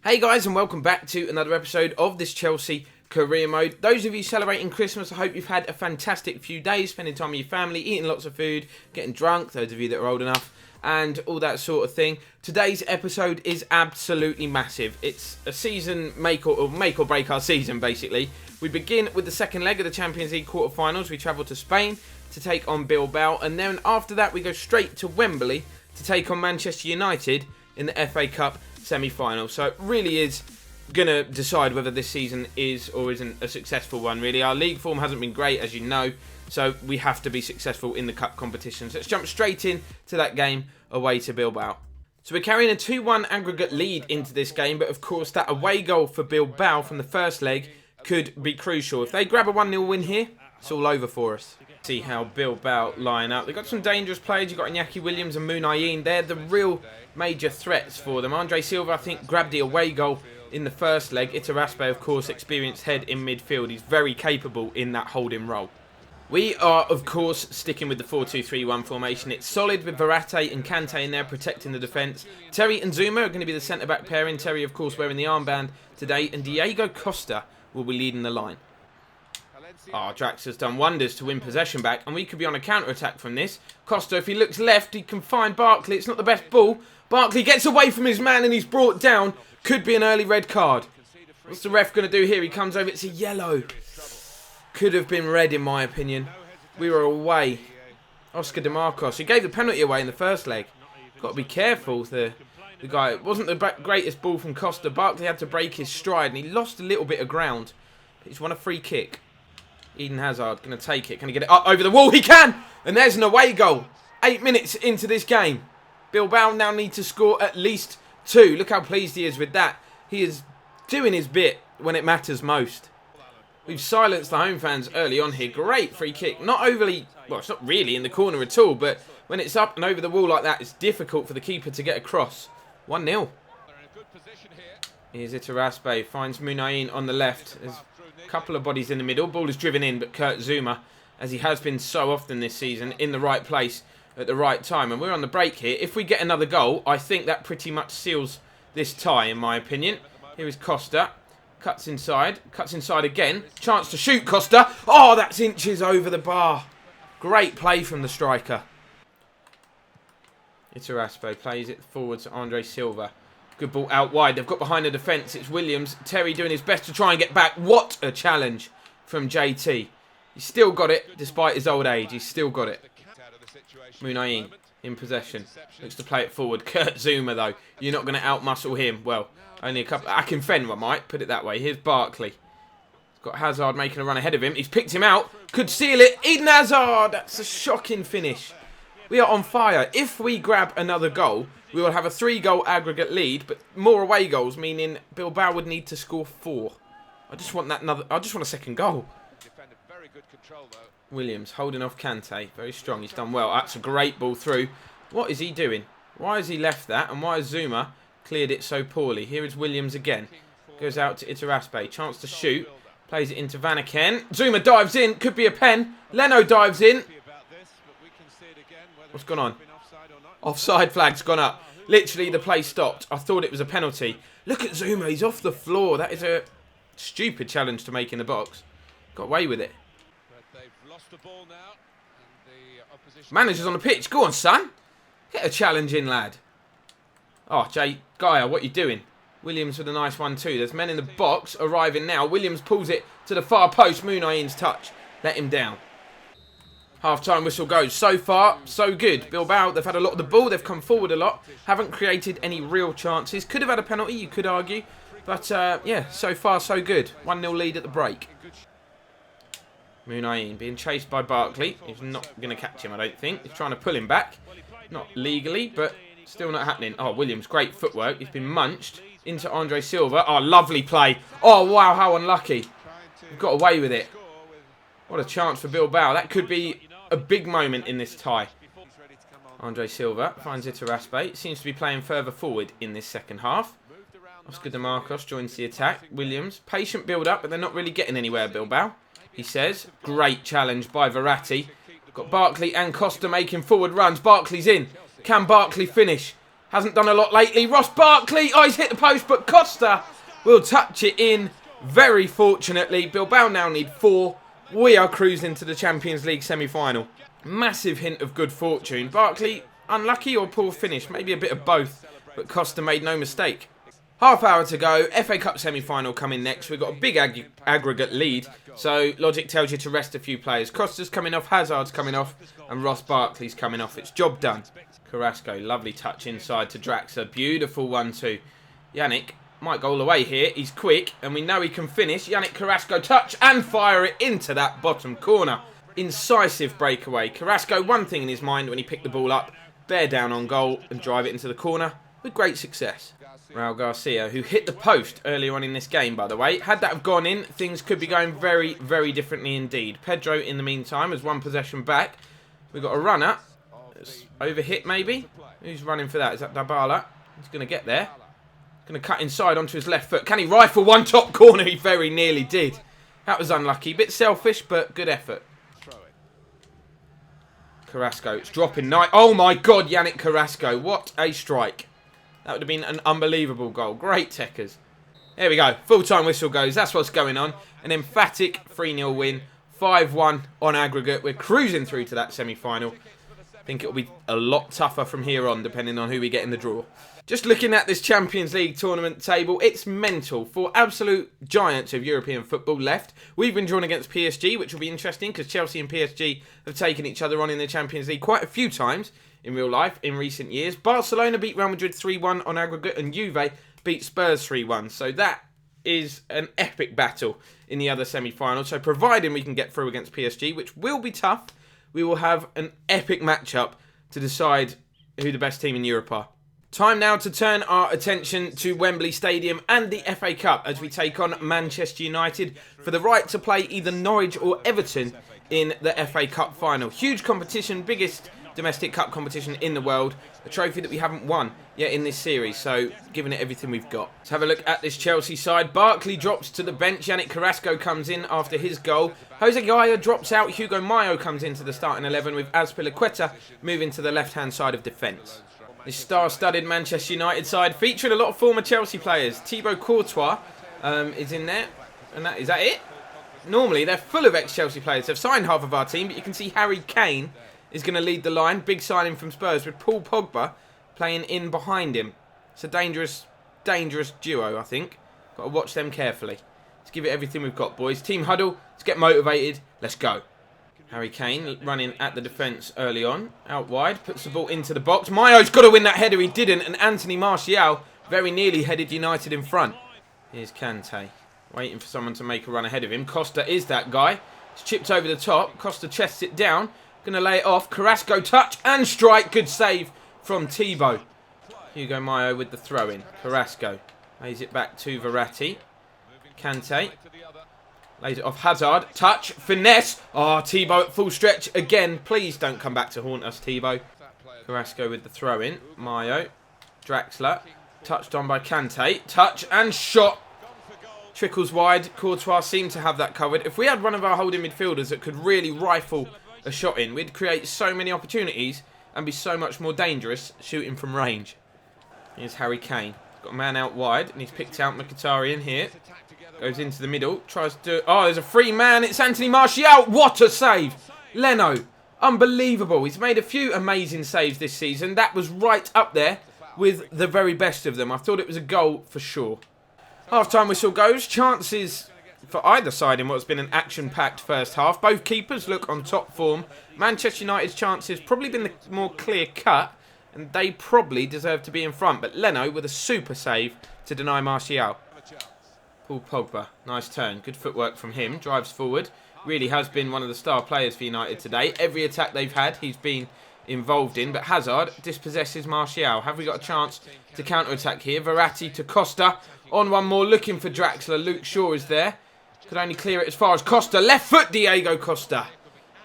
Hey guys, and welcome back to another episode of this Chelsea career mode. Those of you celebrating Christmas, I hope you've had a fantastic few days, spending time with your family, eating lots of food, getting drunk, those of you that are old enough, and all that sort of thing. Today's episode is absolutely massive. It's a season make or break our season, basically. We begin with the second leg of the Champions League quarterfinals. We travel to Spain to take on Bilbao, and then after that we go straight to Wembley to take on Manchester United in the FA Cup semi-final. So it really is going to decide whether this season is or isn't a successful one, really. Our league form hasn't been great, as you know, so we have to be successful in the cup competitions. Let's jump straight in to that game away to Bilbao. So we're carrying a 2-1 aggregate lead into this game, but of course that away goal for Bilbao from the first leg could be crucial. If they grab a 1-0 win here, it's all over for us. See how Bilbao line up. They've got some dangerous players. You've got Iñaki Williams and Munayin. They're the real major threats for them. Andre Silva, I think, grabbed the away goal in the first leg. Iturraspe, of course, experienced head in midfield. He's very capable in that holding role. We are, of course, sticking with the 4-2-3-1 formation. It's solid with Verratti and Kante in there protecting the defence. Terry and Zuma are going to be the centre-back pairing. Terry, of course, wearing the armband today. And Diego Costa will be leading the line. Drax has done wonders to win possession back, and we could be on a counter-attack from this. Costa, if he looks left, he can find Barkley. It's not the best ball. Barkley gets away from his man and he's brought down. Could be an early red card. What's the ref going to do here? He comes over. It's a yellow. Could have been red, in my opinion. We were away. Oscar De Marcos. He gave the penalty away in the first leg. Got to be careful. The guy. It wasn't the greatest ball from Costa. Barkley had to break his stride and he lost a little bit of ground. He's won a free kick. Eden Hazard going to take it. Can he get it up over the wall? He can! And there's an away goal. 8 minutes into this game. Bilbao now need to score at least 2. Look how pleased he is with that. He is doing his bit when it matters most. We've silenced the home fans early on here. Great free kick. Not overly, well, it's not really in the corner at all, but when it's up and over the wall like that, it's difficult for the keeper to get across. 1-0. Here's Iturraspe. Finds Munayin on the left. There's a couple of bodies in the middle. Ball is driven in, but Kurt Zuma, as he has been so often this season, in the right place at the right time. And we're on the break here. If we get another goal, I think that pretty much seals this tie, in my opinion. Here is Costa. Cuts inside again. Chance to shoot, Costa. Oh, that's inches over the bar. Great play from the striker. Iturraspe plays it forward to Andre Silva. Good ball out wide. They've got behind the defence. It's Williams. Terry doing his best to try and get back. What a challenge from JT. He's still got it, despite his old age. He's still got it. Munayin in possession. Looks to play it forward. Kurt Zuma, though. You're not going to outmuscle him. Well, only a couple. Akinfenwa might, put it that way. Here's Barkley. He's got Hazard making a run ahead of him. He's picked him out. Could seal it. Eden Hazard. That's a shocking finish. We are on fire. If we grab another goal, we will have a 3-goal aggregate lead, but more away goals, meaning Bilbao would need to score 4. I just want a second goal. Williams holding off Kante. Very strong. He's done well. That's a great ball through. What is he doing? Why has he left that? And why has Zuma cleared it so poorly? Here is Williams again. Goes out to Iturraspe. Chance to shoot. Plays it into Van Aken. Zuma dives in. Could be a pen. Leno dives in. What's gone on? Offside flag's gone up. Literally, the play stopped. I thought it was a penalty. Look at Zuma. He's off the floor. That is a stupid challenge to make in the box. Got away with it. Manager's on the pitch. Go on, son. Get a challenge in, lad. Oh, Jay Geyer, what are you doing? Williams with a nice one too. There's men in the box arriving now. Williams pulls it to the far post. Munayin's touch. Let him down. Half-time whistle goes. So far, so good. Bilbao, they've had a lot of the ball. They've come forward a lot. Haven't created any real chances. Could have had a penalty, you could argue. But, yeah, so far, so good. 1-0 lead at the break. Munayin being chased by Barkley. He's not going to catch him, I don't think. He's trying to pull him back. Not legally, but still not happening. Oh, Williams, great footwork. He's been munched into Andre Silva. Oh, lovely play. Oh, wow, how unlucky. We've got away with it. What a chance for Bilbao. That could be a big moment in this tie. Andre Silva finds Iturraspe. Seems to be playing further forward in this second half. Oscar De Marcos joins the attack. Williams, patient build-up, but they're not really getting anywhere, Bilbao. He says, great challenge by Verratti. Got Barkley and Costa making forward runs. Barkley's in. Can Barkley finish? Hasn't done a lot lately. Ross Barkley. Oh, he's hit the post, but Costa will touch it in. Very fortunately, Bilbao now need 4. We are cruising to the Champions League semi-final. Massive hint of good fortune. Barkley, unlucky or poor finish? Maybe a bit of both, but Costa made no mistake. Half hour to go. FA Cup semi-final coming next. We've got a big aggregate lead, so logic tells you to rest a few players. Costa's coming off, Hazard's coming off, and Ross Barkley's coming off. It's job done. Carrasco, lovely touch inside to Draxler. Beautiful 1-2. Yannick might goal away here. He's quick, and we know he can finish. Yannick Carrasco, touch and fire it into that bottom corner. Incisive breakaway. Carrasco, one thing in his mind when he picked the ball up, bear down on goal and drive it into the corner with great success. Raul Garcia, who hit the post earlier on in this game, by the way. Had that have gone in, things could be going very, very differently indeed. Pedro, in the meantime, has one possession back. We've got a runner. It's overhit, maybe. Who's running for that? Is that Dybala? He's going to get there. Going to cut inside onto his left foot. Can he rifle one top corner? He very nearly did. That was unlucky. Bit selfish, but good effort. Carrasco, it's dropping night. Oh my God, Yannick Carrasco. What a strike. That would have been an unbelievable goal. Great techers. There we go. Full-time whistle goes. That's what's going on. An emphatic 3-0 win. 5-1 on aggregate. We're cruising through to that semi-final. I think it'll be a lot tougher from here on, depending on who we get in the draw. Just looking at this Champions League tournament table, it's mental. 4 absolute giants of European football left. We've been drawn against PSG, which will be interesting because Chelsea and PSG have taken each other on in the Champions League quite a few times in real life in recent years. Barcelona beat Real Madrid 3-1 on aggregate, and Juve beat Spurs 3-1. So that is an epic battle in the other semi-final. So providing we can get through against PSG, which will be tough, we will have an epic matchup to decide who the best team in Europe are. Time now to turn our attention to Wembley Stadium and the FA Cup as we take on Manchester United for the right to play either Norwich or Everton in the FA Cup final. Huge competition, biggest domestic cup competition in the world. A trophy that we haven't won yet in this series, so giving it everything we've got. Let's have a look at this Chelsea side. Barkley drops to the bench. Yannick Carrasco comes in after his goal. Jose Gaya drops out. Hugo Mayo comes into the starting 11 with Azpilicueta moving to the left-hand side of defence. This star-studded Manchester United side featuring a lot of former Chelsea players. Thibaut Courtois is in there. And is that it? Normally, they're full of ex-Chelsea players. They've signed half of our team, but you can see Harry Kane is going to lead the line. Big signing from Spurs with Paul Pogba playing in behind him. It's a dangerous, dangerous duo, I think. Got to watch them carefully. Let's give it everything we've got, boys. Team huddle. Let's get motivated. Let's go. Harry Kane running at the defence early on. Out wide. Puts the ball into the box. Mayo's got to win that header. He didn't. And Anthony Martial very nearly headed United in front. Here's Kante. Waiting for someone to make a run ahead of him. Costa is that guy. It's chipped over the top. Costa chests it down. Going to lay it off. Carrasco touch and strike. Good save from Thibaut. Hugo Mayo with the throw-in. Carrasco lays it back to Verratti. Kante. Lays it off Hazard. Touch. Finesse. Oh, Thibaut at full stretch again. Please don't come back to haunt us, Thibaut. Carrasco with the throw-in. Mayo. Draxler. Touched on by Kante. Touch and shot. Trickles wide. Courtois seemed to have that covered. If we had one of our holding midfielders that could really rifle a shot in, we'd create so many opportunities and be so much more dangerous shooting from range. Here's Harry Kane. Got a man out wide and he's picked out Mkhitaryan here. Goes into the middle. Tries to do... Oh, there's a free man. It's Anthony Martial. What a save. Leno. Unbelievable. He's made a few amazing saves this season. That was right up there with the very best of them. I thought it was a goal for sure. Half-time whistle goes. Chances for either side in what's been an action-packed first half. Both keepers look on top form. Manchester United's chances probably been the more clear-cut, and they probably deserve to be in front. But Leno with a super save to deny Martial. Paul Pogba, nice turn. Good footwork from him. Drives forward. Really has been one of the star players for United today. Every attack they've had, he's been involved in. But Hazard dispossesses Martial. Have we got a chance to counter-attack here? Verratti to Costa. On one more, looking for Draxler. Luke Shaw is there. Could only clear it as far as Costa. Left foot, Diego Costa.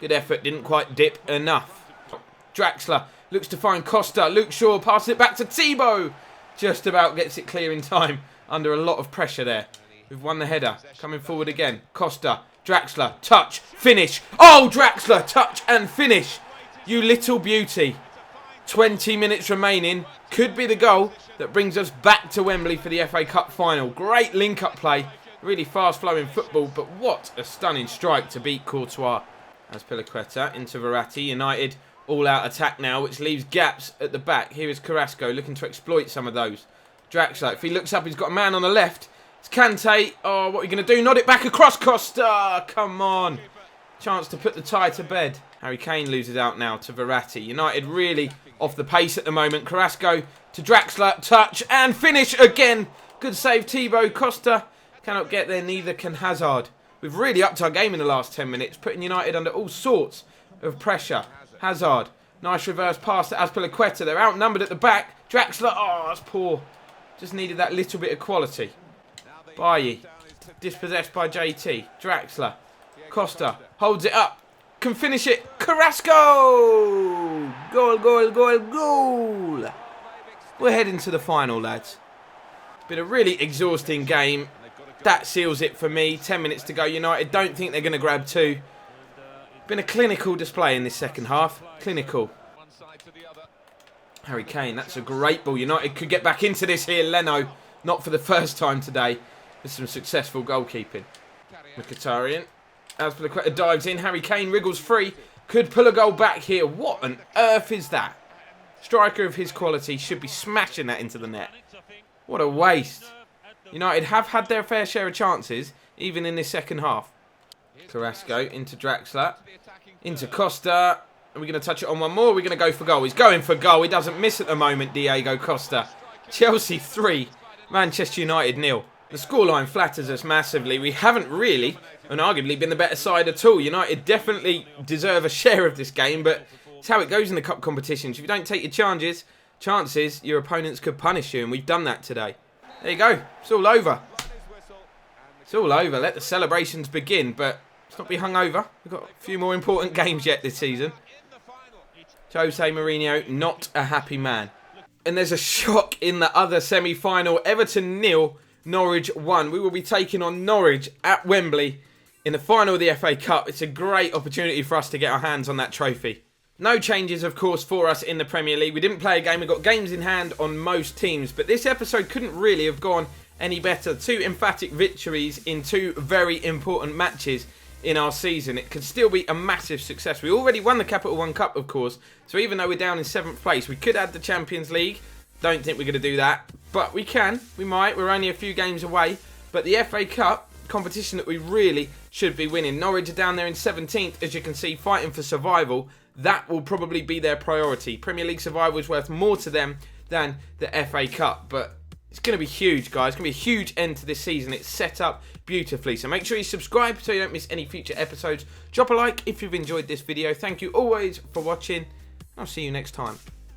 Good effort, didn't quite dip enough. Draxler looks to find Costa. Luke Shaw passes it back to Thibaut. Just about gets it clear in time. Under a lot of pressure there. We've won the header. Coming forward again. Costa. Draxler. Touch. Finish. Oh, Draxler. Touch and finish. You little beauty. 20 minutes remaining. Could be the goal that brings us back to Wembley for the FA Cup final. Great link-up play. Really fast-flowing football, but what a stunning strike to beat Courtois. Azpilicueta into Verratti. United all-out attack now, which leaves gaps at the back. Here is Carrasco looking to exploit some of those. Draxler, if he looks up, he's got a man on the left. It's Kante. Oh, what are you going to do? Nod it back across Costa. Come on. Chance to put the tie to bed. Harry Kane loses out now to Verratti. United really off the pace at the moment. Carrasco to Draxler. Touch and finish again. Good save, Thibaut. Costa cannot get there. Neither can Hazard. We've really upped our game in the last 10 minutes, putting United under all sorts of pressure. Hazard. Nice reverse pass to Azpilicueta. They're outnumbered at the back. Draxler. Oh, that's poor. Just needed that little bit of quality. Bailly. Dispossessed by JT. Draxler. Costa. Holds it up. Can finish it. Carrasco! Goal, goal, goal, goal! We're heading to the final, lads. Been a really exhausting game. That seals it for me. 10 minutes to go. United don't think they're going to grab two. Been a clinical display in this second half. Clinical. Harry Kane, that's a great ball. United could get back into this here. Leno, not for the first time today, with some successful goalkeeping. Mkhitaryan. Azpilicueta dives in. Harry Kane wriggles free. Could pull a goal back here. What on earth is that? Striker of his quality should be smashing that into the net. What a waste. United have had their fair share of chances, even in this second half. Carrasco into Draxler. Into Costa. Are we going to touch it on one more? Are we going to go for goal? He's going for goal. He doesn't miss at the moment, Diego Costa. Chelsea 3, Manchester United 0. The scoreline flatters us massively. We haven't really, and arguably, been the better side at all. United definitely deserve a share of this game, but it's how it goes in the cup competitions. If you don't take your chances, your opponents could punish you, and we've done that today. There you go. It's all over. It's all over. Let the celebrations begin, but let's not be hungover. We've got a few more important games yet this season. Jose Mourinho, not a happy man. And there's a shock in the other semi-final. Everton 0, Norwich 1. We will be taking on Norwich at Wembley in the final of the FA Cup. It's a great opportunity for us to get our hands on that trophy. No changes, of course, for us in the Premier League. We didn't play a game. We got games in hand on most teams. But this episode couldn't really have gone any better. 2 emphatic victories in 2 very important matches in our season. It could still be a massive success. We already won the Capital One Cup, of course. So even though we're down in 7th place, we could add the Champions League. Don't think we're going to do that. But we can. We might. We're only a few games away. But the FA Cup, competition that we really should be winning. Norwich are down there in 17th, as you can see, fighting for survival. That will probably be their priority. Premier League survival is worth more to them than the FA Cup. But it's going to be huge, guys. It's going to be a huge end to this season. It's set up beautifully. So make sure you subscribe so you don't miss any future episodes. Drop a like if you've enjoyed this video. Thank you always for watching. I'll see you next time.